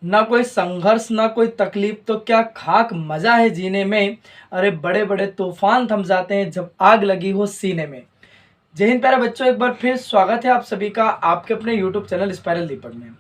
ना कोई संघर्ष ना कोई तकलीफ, तो क्या खाक मजा है जीने में। अरे बड़े बड़े तूफान थम जाते हैं जब आग लगी हो सीने में। जय हिंद प्यारे बच्चों, एक बार फिर स्वागत है आप सभी का आपके अपने यूट्यूब चैनल स्पाइरल दीपक में।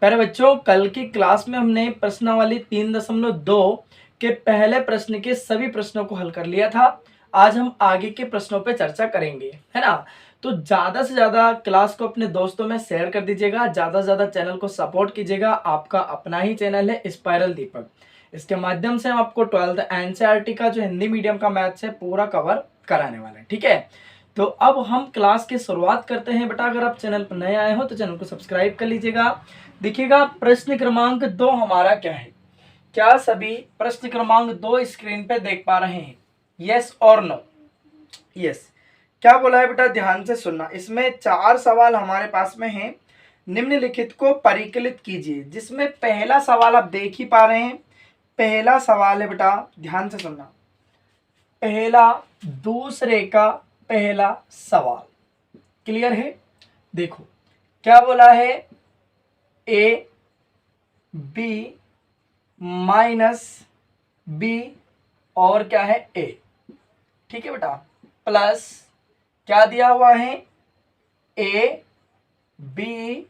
प्यारे बच्चों, कल की क्लास में हमने प्रश्नावली 3.2 के पहले प्रश्न के सभी प्रश्नों को हल कर लिया था। आज हम आगे के प्रश्नों पे चर्चा करेंगे, है ना। तो ज़्यादा से ज़्यादा क्लास को अपने दोस्तों में शेयर कर दीजिएगा, ज़्यादा से ज़्यादा चैनल को सपोर्ट कीजिएगा। आपका अपना ही चैनल है स्पाइरल दीपक। इसके माध्यम से हम आपको 12th एनसीईआरटी का जो हिंदी मीडियम का मैथ्स है पूरा कवर कराने वाले हैं, ठीक है। तो अब हम क्लास की शुरुआत करते हैं। बेटा अगर आप चैनल पर नए आए हो तो चैनल को सब्सक्राइब कर लीजिएगा। देखिएगा प्रश्न क्रमांक 2 हमारा क्या है। क्या सभी प्रश्न क्रमांक 2 स्क्रीन पे देख पा रहे हैं? यस और नो? यस। क्या बोला है बेटा, ध्यान से सुनना। इसमें 4 सवाल हमारे पास में हैं। निम्नलिखित को परिकलित कीजिए, जिसमें पहला सवाल आप देख ही पा रहे हैं। पहला सवाल है बेटा, ध्यान से सुनना। पहला दूसरे का पहला सवाल क्लियर है। देखो क्या बोला है, ए बी माइनस बी और क्या है ए, ठीक है बेटा, प्लस क्या दिया हुआ है, ए बी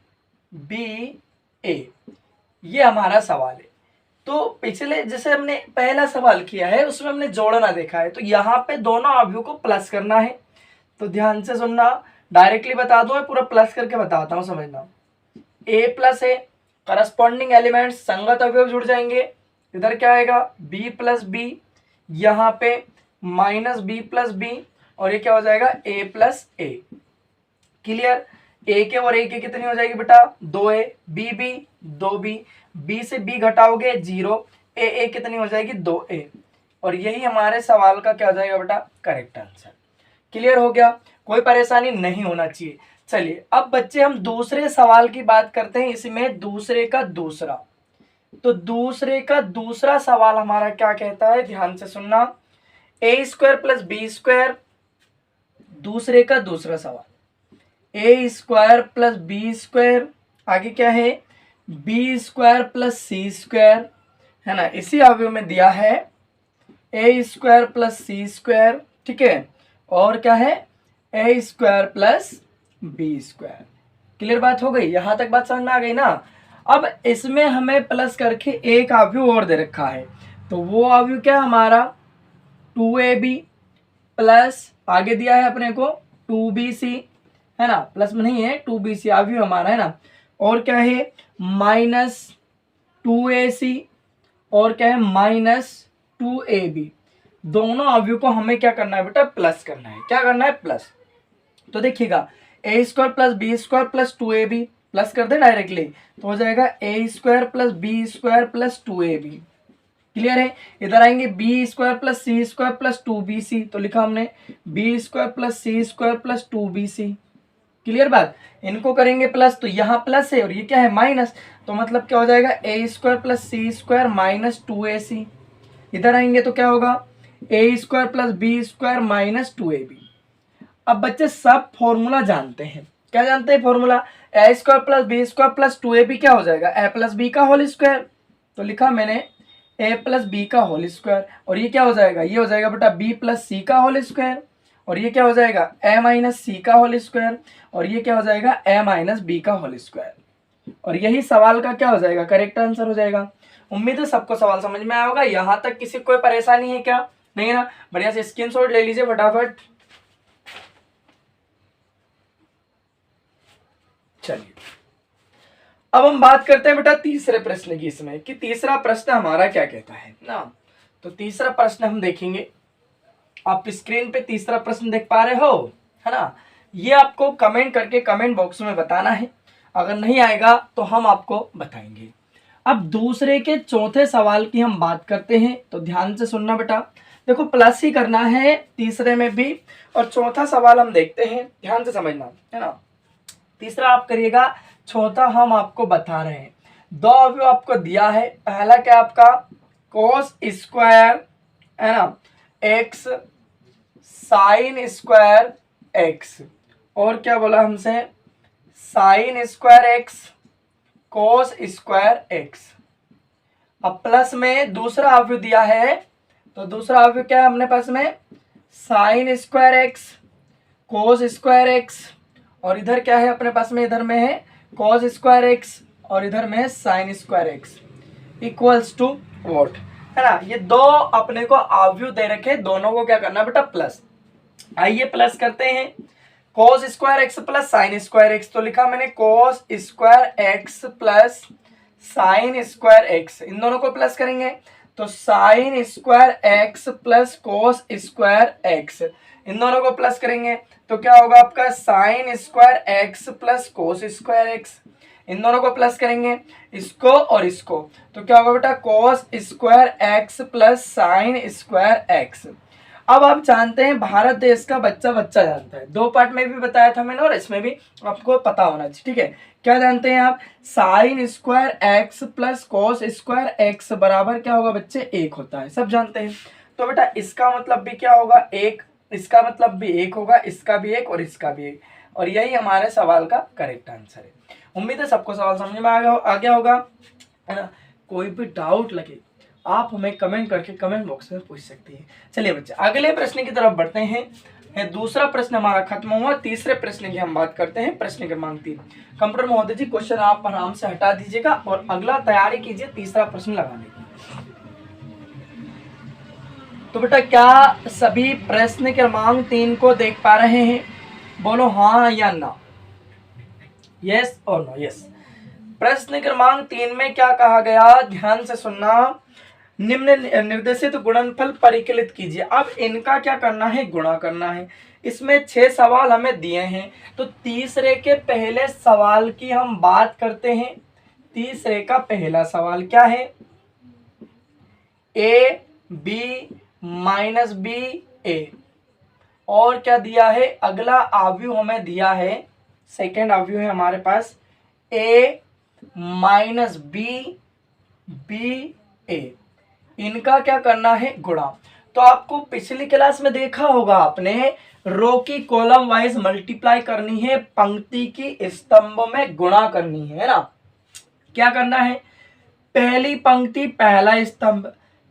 बी ए। ये हमारा सवाल है। तो पिछले जैसे हमने पहला सवाल किया है उसमें हमने जोड़ना देखा है, तो यहाँ पे दोनों अवयव को प्लस करना है। तो ध्यान से सुनना, डायरेक्टली बता दो, मैं पूरा प्लस करके बताता हूँ, समझना। ए प्लस ए, करस्पॉन्डिंग एलिमेंट संगत अवयव जुड़ जाएंगे। इधर क्या आएगा, बी प्लस बी, यहाँ पे माइनस बी प्लस बी, और ये क्या हो जाएगा, ए प्लस ए। क्लियर। ए के और ए के कितनी हो जाएगी बेटा, 2a, B B 2b, B से बी घटाओगे 0, ए कितनी हो जाएगी 2a। और यही हमारे सवाल का क्या हो जाएगा बेटा, करेक्ट आंसर। क्लियर हो गया, कोई परेशानी नहीं होना चाहिए। चलिए अब बच्चे हम दूसरे सवाल की बात करते हैं। इसमें दूसरे का दूसरा, तो दूसरे का दूसरा सवाल हमारा क्या कहता है, ध्यान से सुनना। A square plus B square, दूसरे का दूसरा सवाल, A square plus B square, आगे क्या है, B square plus C square, है ना। इसी अवयव में दिया है A square plus C square, ठीक है, और क्या है, A square plus B square. Clear बात हो गई, यहां तक बात समझ में आ गई ना। अब इसमें हमें प्लस करके एक अवयव और दे रखा है, तो वो अवयव क्या हमारा 2ab प्लस आगे दिया है अपने को 2bc, है ना, प्लस में नहीं है, 2bc अवयव हमारा, है ना। और क्या है, माइनस 2ac, और क्या है, माइनस 2ab। दोनों अवयव को हमें क्या करना है बेटा, प्लस करना है। क्या करना है, प्लस। तो देखिएगा A square plus B square plus 2ab, plus कर दे डायरेक्टली, तो हो जाएगा A square plus B square plus 2ab। Clear है। इधर आएंगे B square plus C square plus 2bc, तो लिखा हमने B square plus C square plus 2bc। Clear बात। इनको करेंगे प्लस, तो यहाँ प्लस है और ये क्या है, माइनस, तो मतलब क्या हो जाएगा, A square plus C square minus 2ac। इधर आएंगे तो क्या होगा, A square plus B square minus 2ab। अब बच्चे सब फॉर्मूला जानते हैं। क्या जानते हैं formula, A square plus B square plus 2ab क्या हो जाएगा, ए प्लस बी का होल स्क्वायर। तो लिखा मैंने ए प्लस बी का होल स्क्वायर, और ये क्या हो जाएगा, ये हो जाएगा बेटा बी प्लस सी का होल स्क्वायर, और ये क्या हो जाएगा, ए माइनस सी का होल स्क्वायर, और ये क्या हो जाएगा, ए माइनस बी का होल स्क्वायर। और यही सवाल का क्या हो जाएगा, करेक्ट आंसर हो जाएगा। उम्मीद है सबको सवाल समझ में आया होगा। यहाँ तक किसी कोई परेशानी है क्या, नहीं है ना। बढ़िया से स्क्रीनशॉट ले लीजिए फटाफट। चलिए अब हम बात करते हैं बेटा तीसरे प्रश्न की, इसमें कि तीसरा प्रश्न हमारा क्या कहता है ना। तो तीसरा प्रश्न हम देखेंगे, आप स्क्रीन पे तीसरा प्रश्न देख पा रहे हो, है ना। ये आपको कमेंट करके कमेंट बॉक्स में बताना है, अगर नहीं आएगा तो हम आपको बताएंगे। अब दूसरे के चौथे सवाल की हम बात करते हैं, तो ध्यान से सुनना बेटा। देखो प्लस ही करना है तीसरे में भी, और चौथा सवाल हम देखते हैं, ध्यान से समझना, है ना। तीसरा आप करिएगा, चौथा हम आपको बता रहे हैं। दो अवयव आपको दिया है, पहला क्या आपका कोस स्क्वायर, है ना, एक्स साइन स्क्वायर एक्स, और क्या बोला हमसे, साइन स्क्वायर एक्स कोस स्क्वायर एक्स। अब प्लस में दूसरा अवयव दिया है, तो दूसरा अवयव क्या है अपने पास में, साइन स्क्वायर एक्स, कोस स्क्वायर एक्स, और इधर क्या है अपने पास में, इधर में है कॉस स्क्वायर एक्स और इधर में है sine square X equals to what, है ना। ये दो अपने को अवयव दे रखे, दोनों को क्या करना है बेटा, प्लस। आइए प्लस करते हैं, cos square X plus sine square X, तो लिखा मैंने cos square X plus sine square X, इन दोनों को प्लस करेंगे तो sine square X plus cos square X, इन दोनों को प्लस करेंगे तो क्या होगा आपका, sine square X plus cos square X, इन दोनों को प्लस करेंगे इसको और इसको, तो क्या होगा बेटा, कोस square X plus sine square x. अब आप जानते हैं भारत देश का बच्चा बच्चा जानता है, दो पार्ट में भी बताया था मैंने और इसमें भी आपको पता होना चाहिए, ठीक है। क्या जानते हैं आप, sign square X plus cos square x बराबर क्या होगा बच्चे, एक होता है, सब जानते हैं। तो बेटा इसका मतलब भी क्या होगा, एक, इसका मतलब भी एक होगा, इसका भी एक और इसका भी एक, और यही हमारे सवाल का करेक्ट आंसर है। उम्मीद है सबको सवाल समझ में आ गया होगा, है ना। कोई भी डाउट लगे आप हमें कमेंट करके कमेंट बॉक्स में पूछ सकते हैं। चलिए बच्चे अगले प्रश्न की तरफ बढ़ते हैं। दूसरा प्रश्न हमारा खत्म हुआ, तीसरे प्रश्न की हम बात करते हैं, प्रश्न क्रमांक 3। कंप्यूटर महोदय जी क्वेश्चन आप आराम से हटा दीजिएगा और अगला तैयारी कीजिए तीसरा प्रश्न लगाने की। तो बेटा क्या सभी प्रश्न क्रमांक 3 को देख पा रहे हैं, बोलो हाँ या ना, यस और नो। यस, प्रश्न क्रमांक 3 में क्या कहा गया, ध्यान से सुनना, निम्न निर्देशित गुणनफल परिकलित कीजिए। अब इनका क्या करना है, गुणा करना है। इसमें 6 सवाल हमें दिए हैं, तो तीसरे के पहले सवाल की हम बात करते हैं। तीसरे का पहला सवाल क्या है, ए बी माइनस बी ए, और क्या दिया है, अगला अवयव हमें दिया है, सेकेंड अवयव है हमारे पास ए माइनस बी बी ए, इनका क्या करना है, गुणा। तो आपको पिछली क्लास में देखा होगा आपने, रो की कॉलम वाइज मल्टीप्लाई करनी है, पंक्ति की स्तंभ में गुणा करनी है ना। क्या करना है, पहली पंक्ति पहला स्तंभ,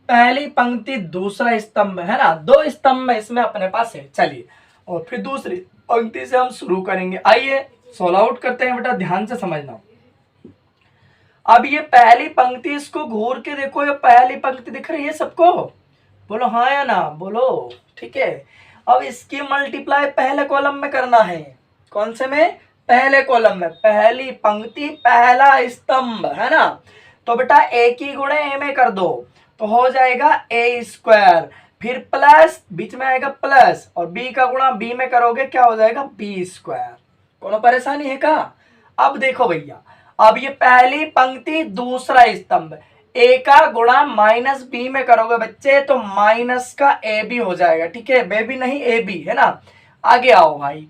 पहली पंक्ति दूसरा स्तंभ, है ना, दो स्तंभ में इसमें अपने पास है। चलिए और फिर दूसरी पंक्ति से हम शुरू करेंगे। आइए सोल्व आउट करते हैं बेटा, ध्यान से समझना। अब ये पहली पंक्ति, इसको घूर के देखो, ये पहली पंक्ति दिख रही है सबको, बोलो हाँ या ना, बोलो, ठीक है। अब इसकी मल्टीप्लाई पहले कॉलम में करना है, कौन से में, पहले कॉलम में, पहली पंक्ति पहला स्तंभ, है ना। तो बेटा ए की गुणे ए में कर दो तो हो जाएगा ए स्क्वायर, फिर प्लस बीच में आएगा प्लस, और बी का गुणा बी में करोगे क्या हो जाएगा, बी स्क्वायर। कोनो परेशानी है का। अब देखो भैया, अब ये पहली पंक्ति दूसरा स्तंभ, ए का गुणा माइनस बी में करोगे बच्चे तो माइनस का ए बी हो जाएगा, ठीक है, बेबी नहीं ए बी, है ना। आगे आओ भाई,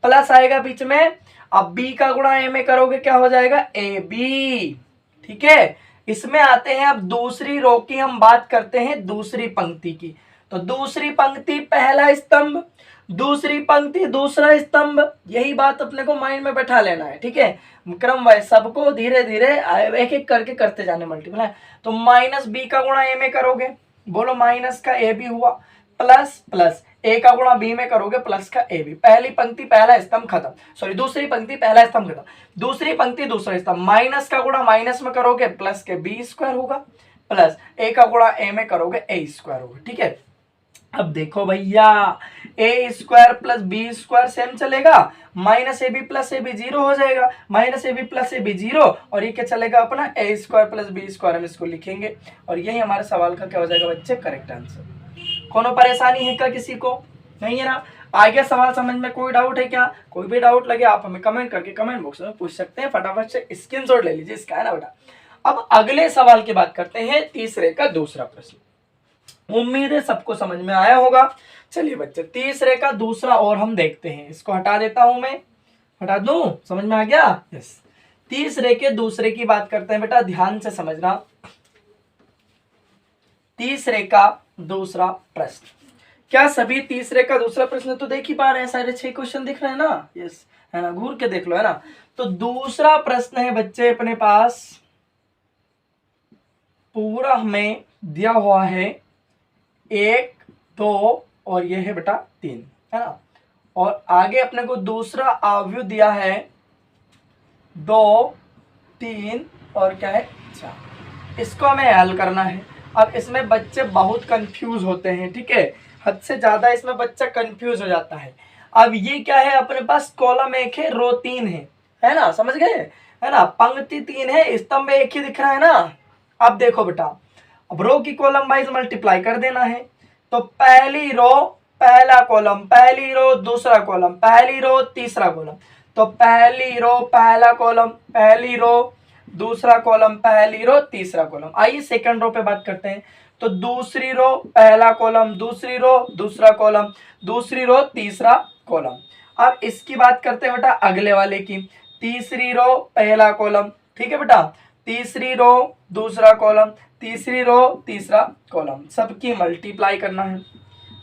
प्लस आएगा बीच में, अब बी का गुणा ए में करोगे क्या हो जाएगा, ए बी, ठीक है। इसमें आते हैं, अब दूसरी रो की हम बात करते हैं, दूसरी पंक्ति की। तो दूसरी पंक्ति पहला स्तंभ, दूसरी पंक्ति दूसरा स्तंभ, यही बात अपने को माइंड में बैठा लेना है, ठीक है। क्रम वाइज सबको धीरे धीरे एक एक करके करते जाने मल्टीप्लाई। तो माइनस बी का गुणा ए में करोगे, बोलो माइनस का ए बी हुआ, प्लस प्लस ए का गुणा बी में करोगे प्लस का ए बी। पहली पंक्ति पहला स्तंभ खत्म, सॉरी दूसरी पंक्ति पहला स्तंभ खत्म, दूसरी पंक्ति दूसरा स्तंभ, माइनस का गुणा माइनस में करोगे प्लस के बी स्क्वायर होगा, प्लस ए का गुणा ए में करोगे ए स्क्वायर होगा, ठीक है। अब देखो भैया, A square plus B square same चलेगा, minus A B plus A B zero हो जाएगा, minus A B plus A B zero, और ये क्या चलेगा अपना A square plus B square, हम इसको लिखेंगे और यही हमारे सवाल का क्या हो जाएगा बच्चे, करेक्ट आंसर। कोनो परेशानी है क्या किसी को, नहीं है ना। आगे सवाल समझ में कोई डाउट है क्या, कोई भी डाउट लगे आप हमें कमेंट करके कमेंट बॉक्स में पूछ सकते हैं, फटाफट से स्क्रीनशॉट ले लीजिए इसका, है ना बेटा। अब अगले सवाल की बात करते हैं, तीसरे का दूसरा प्रश्न। उम्मीद है सबको समझ में आया होगा। चलिए बच्चे तीसरे का दूसरा और हम देखते हैं, इसको हटा देता हूं मैं, हटा दूं, समझ में आ गया। यस, तीसरे के दूसरे की बात करते हैं बेटा, ध्यान से समझना। तीसरे का दूसरा प्रश्न, क्या सभी तीसरे का दूसरा प्रश्न तो देख ही पा रहे हैं, सारे 6 क्वेश्चन दिख रहे हैं ना, यस, है ना, घूर के देख लो, है ना। तो दूसरा प्रश्न है बच्चे अपने पास, पूरा हमें दिया हुआ है 1 2 और ये है बेटा 3, है ना। और आगे अपने को दूसरा अवयव दिया है 2 3 और क्या है 4। इसको हमें हल करना है। अब इसमें बच्चे बहुत कंफ्यूज होते हैं, ठीक है, हद से ज्यादा इसमें बच्चा कंफ्यूज हो जाता है। अब ये क्या है, अपने पास कॉलम 1 है, रो 3 है ना, समझ गए, है ना। पंक्ति 3 है, स्तंभ 1 ही दिख रहा है ना। अब देखो बेटा, अब रो की कॉलम वाइज मल्टीप्लाई कर देना है। तो पहली रो पहला कॉलम, पहली रो दूसरा कॉलम, पहली रो तीसरा कॉलम। तो पहली रो पहला कॉलम, पहली रो दूसरा कॉलम, पहली रो तीसरा कॉलम। आइए सेकंड रो पे बात करते हैं। तो दूसरी रो पहला कॉलम, दूसरी रो दूसरा कॉलम, दूसरी रो तीसरा कॉलम। अब इसकी बात करते हैं बेटा अगले वाले की। तीसरी रो पहला कॉलम, ठीक है बेटा, तीसरी रो दूसरा कॉलम, तीसरी रो तीसरा कॉलम, सबकी मल्टीप्लाई करना है।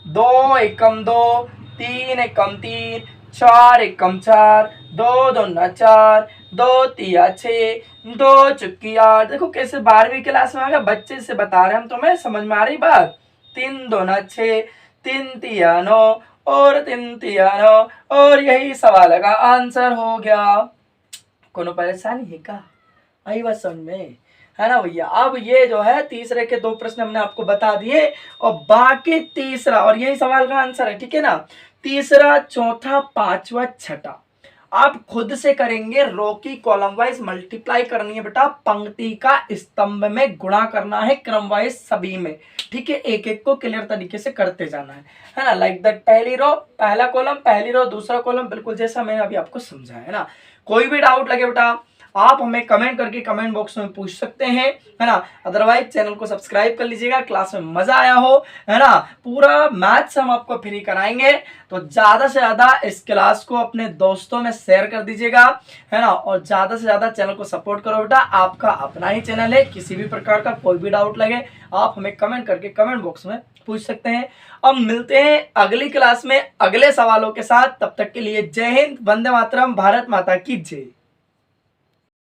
2 एकम 2, 3 एकम 3, 4 एकम 4, 2 दूना 4, 2 तिया 6, 2 चुक्की 8। देखो कैसे 12वीं क्लास में आ गया, बच्चे से बता रहे हम, तुम्हें समझ में आ रही बात। 3 दूना 6, 3 तिया 9 और 3 तिया 9 और यही सवाल का आंसर हो गया। कोनो परेशानी है का? आई बात समझ में, है ना भैया। अब ये जो है तीसरे के 2 प्रश्न हमने आपको बता दिए और बाकी तीसरा, और यही सवाल का आंसर है, ठीक है ना। तीसरा, चौथा, पांचवा, छठा आप खुद से करेंगे। रो की कॉलम वाइज मल्टीप्लाई करनी है बेटा, पंक्ति का स्तंभ में गुणा करना है क्रम वाइज सभी में, ठीक है। एक एक को क्लियर तरीके से करते जाना है ना। लाइक दैट, पहली रो पहला कॉलम, पहली रो दूसरा कॉलम, बिल्कुल जैसा मैंने अभी आपको समझाया है ना। कोई भी डाउट लगे बेटा आप हमें कमेंट करके कमेंट बॉक्स में पूछ सकते हैं, है ना। अदरवाइज चैनल को सब्सक्राइब कर लीजिएगा। क्लास में मजा आया हो, है ना। पूरा मैथ्स हम आपको फ्री कराएंगे, तो ज्यादा से ज्यादा इस क्लास को अपने दोस्तों में शेयर कर दीजिएगा, है ना। और ज्यादा से ज्यादा चैनल को सपोर्ट करो बेटा, आपका अपना ही चैनल है। किसी भी प्रकार का कोई भी डाउट लगे आप हमें कमेंट करके कमेंट बॉक्स में पूछ सकते हैं। अब मिलते हैं अगली क्लास में अगले सवालों के साथ। तब तक के लिए जय हिंद, वंदे मातरम, भारत माता की जय।